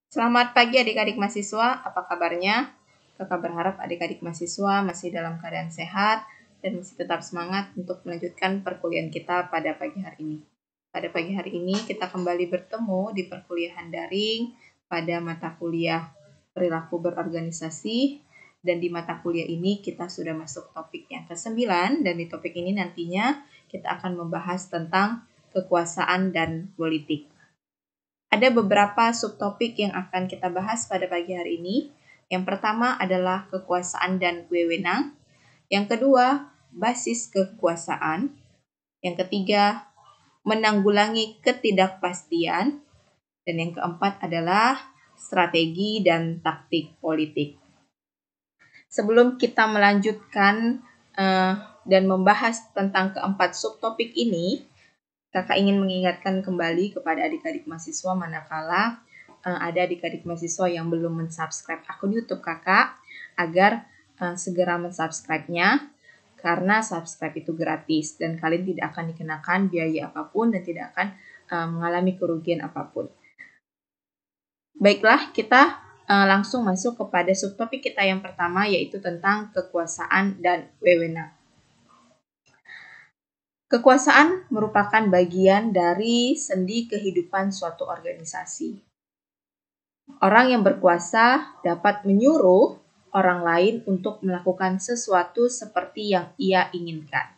Selamat pagi adik-adik mahasiswa, apa kabarnya? Kakak berharap adik-adik mahasiswa masih dalam keadaan sehat dan masih tetap semangat untuk melanjutkan perkuliahan kita pada pagi hari ini. Pada pagi hari ini kita kembali bertemu di perkuliahan daring pada mata kuliah perilaku berorganisasi, dan di mata kuliah ini kita sudah masuk topik yang ke-9, dan di topik ini nantinya kita akan membahas tentang kekuasaan dan politik. Ada beberapa subtopik yang akan kita bahas pada pagi hari ini. Yang pertama adalah kekuasaan dan wewenang. Yang kedua, basis kekuasaan. Yang ketiga, menanggulangi ketidakpastian. Dan yang keempat adalah strategi dan taktik politik. Sebelum kita melanjutkan dan membahas tentang keempat subtopik ini, Kakak ingin mengingatkan kembali kepada adik-adik mahasiswa manakala ada adik-adik mahasiswa yang belum mensubscribe akun YouTube Kakak, agar segera mensubscribe-nya, karena subscribe itu gratis dan kalian tidak akan dikenakan biaya apapun dan tidak akan mengalami kerugian apapun. Baiklah, kita langsung masuk kepada subtopik kita yang pertama, yaitu tentang kekuasaan dan wewenang. Kekuasaan merupakan bagian dari sendi kehidupan suatu organisasi. Orang yang berkuasa dapat menyuruh orang lain untuk melakukan sesuatu seperti yang ia inginkan.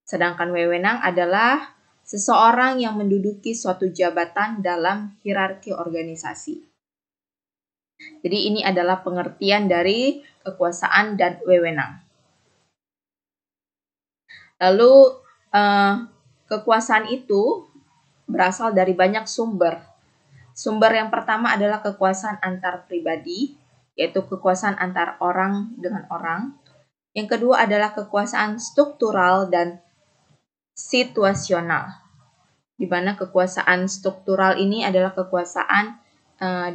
Sedangkan wewenang adalah seseorang yang menduduki suatu jabatan dalam hierarki organisasi. Jadi ini adalah pengertian dari kekuasaan dan wewenang. Lalu kekuasaan itu berasal dari banyak sumber. Sumber yang pertama adalah kekuasaan antar pribadi, yaitu kekuasaan antar orang dengan orang. Yang kedua adalah kekuasaan struktural dan situasional, di mana kekuasaan struktural ini adalah kekuasaan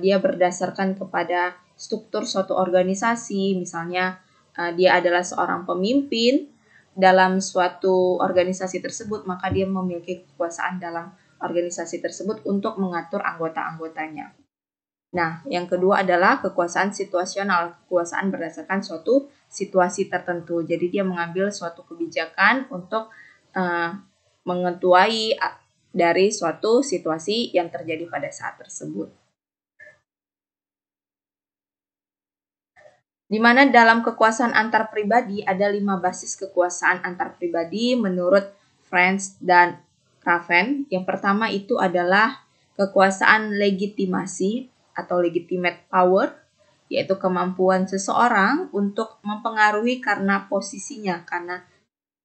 dia berdasarkan kepada struktur suatu organisasi. Misalnya dia adalah seorang pemimpin dalam suatu organisasi tersebut, maka dia memiliki kekuasaan dalam organisasi tersebut untuk mengatur anggota-anggotanya. Nah, yang kedua adalah kekuasaan situasional, kekuasaan berdasarkan suatu situasi tertentu. Jadi dia mengambil suatu kebijakan untuk mengetuai dari suatu situasi yang terjadi pada saat tersebut. Di mana dalam kekuasaan antar pribadi ada 5 basis kekuasaan antar pribadi menurut French dan Raven. Yang pertama itu adalah kekuasaan legitimasi atau legitimate power, yaitu kemampuan seseorang untuk mempengaruhi karena posisinya, karena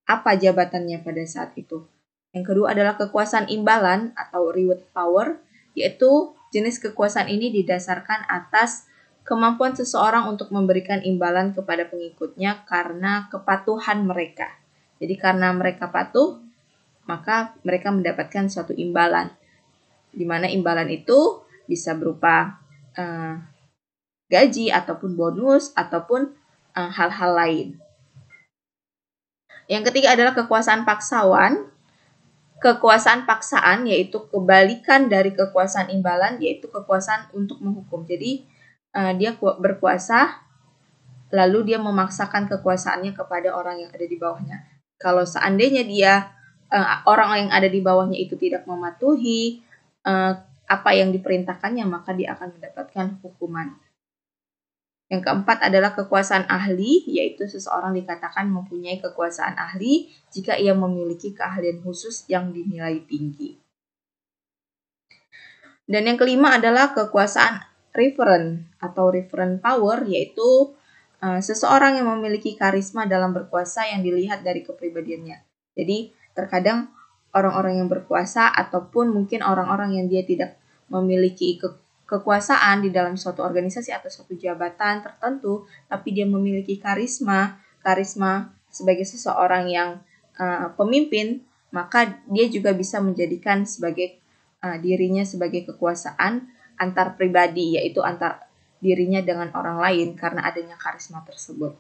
apa jabatannya pada saat itu. Yang kedua adalah kekuasaan imbalan atau reward power, yaitu jenis kekuasaan ini didasarkan atas kemampuan seseorang untuk memberikan imbalan kepada pengikutnya karena kepatuhan mereka. Jadi karena mereka patuh, maka mereka mendapatkan suatu imbalan, di mana imbalan itu bisa berupa gaji ataupun bonus ataupun hal-hal lain. Yang ketiga adalah kekuasaan paksawan. Kekuasaan paksaan yaitu kebalikan dari kekuasaan imbalan, yaitu kekuasaan untuk menghukum. Jadi dia berkuasa lalu dia memaksakan kekuasaannya kepada orang yang ada di bawahnya. Kalau seandainya dia orang yang ada di bawahnya itu tidak mematuhi apa yang diperintahkannya, maka dia akan mendapatkan hukuman. Yang keempat adalah kekuasaan ahli, yaitu seseorang dikatakan mempunyai kekuasaan ahli jika ia memiliki keahlian khusus yang dinilai tinggi. Dan yang kelima adalah kekuasaan referent atau referent power, yaitu seseorang yang memiliki karisma dalam berkuasa yang dilihat dari kepribadiannya. Jadi terkadang orang-orang yang berkuasa ataupun mungkin orang-orang yang dia tidak memiliki kekuasaan di dalam suatu organisasi atau suatu jabatan tertentu, tapi dia memiliki karisma sebagai seseorang yang pemimpin, maka dia juga bisa menjadikan sebagai dirinya sebagai kekuasaan antar pribadi, yaitu antar dirinya dengan orang lain karena adanya karisma tersebut.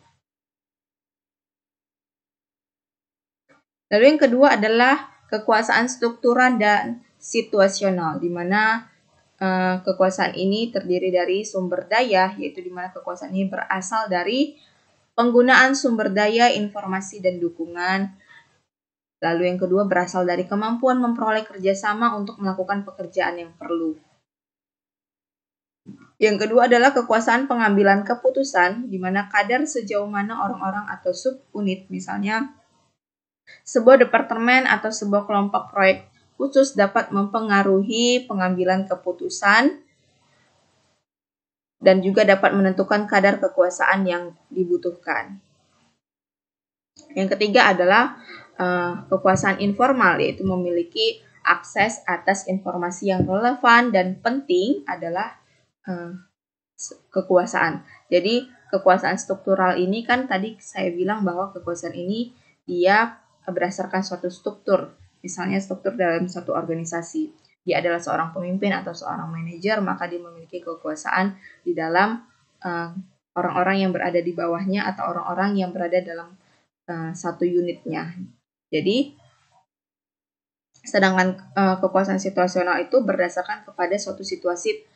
Lalu yang kedua adalah kekuasaan struktural dan situasional, di mana kekuasaan ini terdiri dari sumber daya, yaitu di mana kekuasaan ini berasal dari penggunaan sumber daya, informasi, dan dukungan. Lalu yang kedua berasal dari kemampuan memperoleh kerjasama untuk melakukan pekerjaan yang perlu. Yang kedua adalah kekuasaan pengambilan keputusan, di mana kadar sejauh mana orang-orang atau subunit, misalnya sebuah departemen atau sebuah kelompok proyek khusus dapat mempengaruhi pengambilan keputusan dan juga dapat menentukan kadar kekuasaan yang dibutuhkan. Yang ketiga adalah kekuasaan informal, yaitu memiliki akses atas informasi yang relevan dan penting adalah kekuasaan. Jadi kekuasaan struktural ini kan tadi saya bilang bahwa kekuasaan ini dia berdasarkan suatu struktur, misalnya struktur dalam suatu organisasi. Dia adalah seorang pemimpin atau seorang manajer, maka dia memiliki kekuasaan di dalam orang-orang yang berada di bawahnya atau orang-orang yang berada dalam satu unitnya. Jadi, sedangkan kekuasaan situasional itu berdasarkan kepada suatu situasi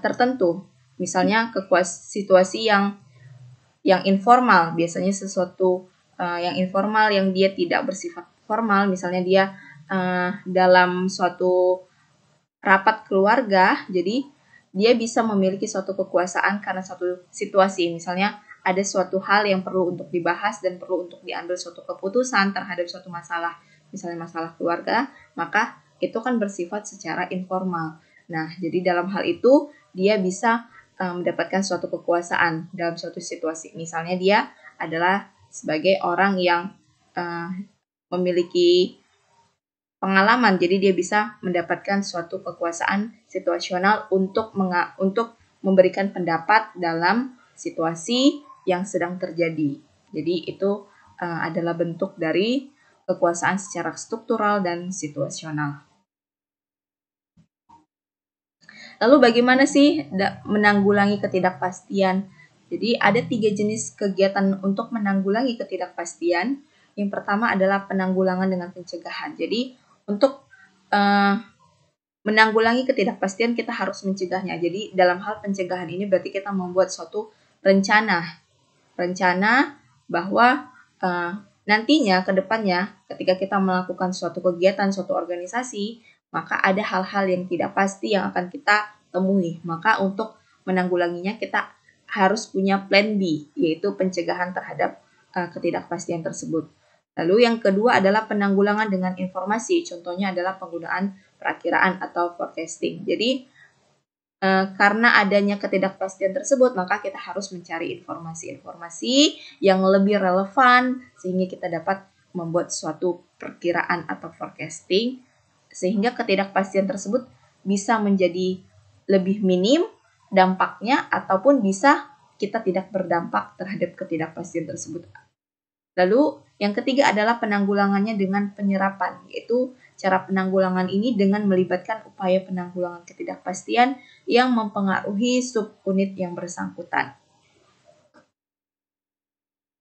tertentu. Misalnya situasi yang informal, biasanya sesuatu yang informal yang dia tidak bersifat formal, misalnya dia dalam suatu rapat keluarga, jadi dia bisa memiliki suatu kekuasaan karena suatu situasi, misalnya ada suatu hal yang perlu untuk dibahas dan perlu untuk diambil suatu keputusan terhadap suatu masalah, misalnya masalah keluarga, maka itu kan bersifat secara informal. Nah, jadi dalam hal itu dia bisa mendapatkan suatu kekuasaan dalam suatu situasi. Misalnya dia adalah sebagai orang yang memiliki pengalaman, jadi dia bisa mendapatkan suatu kekuasaan situasional untuk memberikan pendapat dalam situasi yang sedang terjadi. Jadi itu adalah bentuk dari kekuasaan secara struktural dan situasional. Lalu bagaimana sih menanggulangi ketidakpastian? Jadi ada 3 jenis kegiatan untuk menanggulangi ketidakpastian. Yang pertama adalah penanggulangan dengan pencegahan. Jadi untuk menanggulangi ketidakpastian kita harus mencegahnya. Jadi dalam hal pencegahan ini berarti kita membuat suatu rencana bahwa nantinya ke depannya ketika kita melakukan suatu kegiatan, suatu organisasi, maka ada hal-hal yang tidak pasti yang akan kita temui. Maka untuk menanggulanginya kita harus punya plan B, yaitu pencegahan terhadap ketidakpastian tersebut. Lalu yang kedua adalah penanggulangan dengan informasi. Contohnya adalah penggunaan perakiraan atau forecasting. Jadi karena adanya ketidakpastian tersebut, maka kita harus mencari informasi-informasi yang lebih relevan sehingga kita dapat membuat suatu perkiraan atau forecasting sehingga ketidakpastian tersebut bisa menjadi lebih minim dampaknya ataupun bisa kita tidak berdampak terhadap ketidakpastian tersebut. Lalu yang ketiga adalah penanggulangannya dengan penyerapan, yaitu cara penanggulangan ini dengan melibatkan upaya penanggulangan ketidakpastian yang mempengaruhi subunit yang bersangkutan.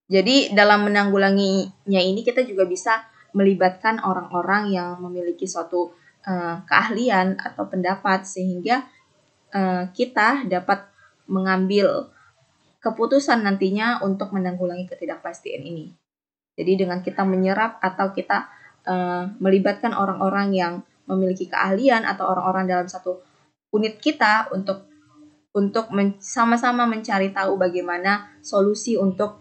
Jadi dalam menanggulanginya ini kita juga bisa melibatkan orang-orang yang memiliki suatu keahlian atau pendapat sehingga kita dapat mengambil keputusan nantinya untuk menanggulangi ketidakpastian ini. Jadi dengan kita menyerap atau kita melibatkan orang-orang yang memiliki keahlian atau orang-orang dalam satu unit kita untuk sama-sama mencari tahu bagaimana solusi untuk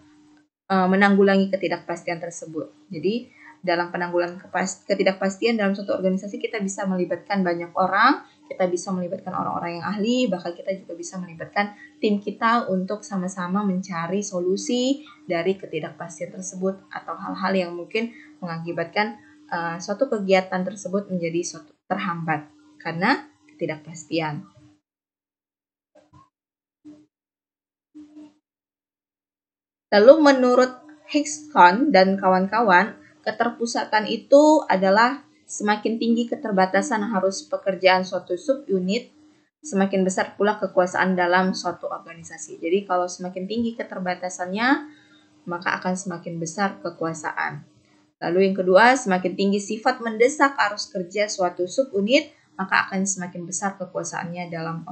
menanggulangi ketidakpastian tersebut. Jadi dalam penanggulangan ketidakpastian dalam suatu organisasi kita bisa melibatkan banyak orang, kita bisa melibatkan orang-orang yang ahli, bahkan kita juga bisa melibatkan tim kita untuk sama-sama mencari solusi dari ketidakpastian tersebut atau hal-hal yang mungkin mengakibatkan suatu kegiatan tersebut menjadi suatu terhambat karena ketidakpastian. Lalu menurut Hickson dan kawan-kawan, keterpusatan itu adalah semakin tinggi keterbatasan harus pekerjaan suatu subunit, semakin besar pula kekuasaan dalam suatu organisasi. Jadi kalau semakin tinggi keterbatasannya, maka akan semakin besar kekuasaan. Lalu yang kedua, semakin tinggi sifat mendesak arus kerja suatu subunit, maka akan semakin besar kekuasaannya dalam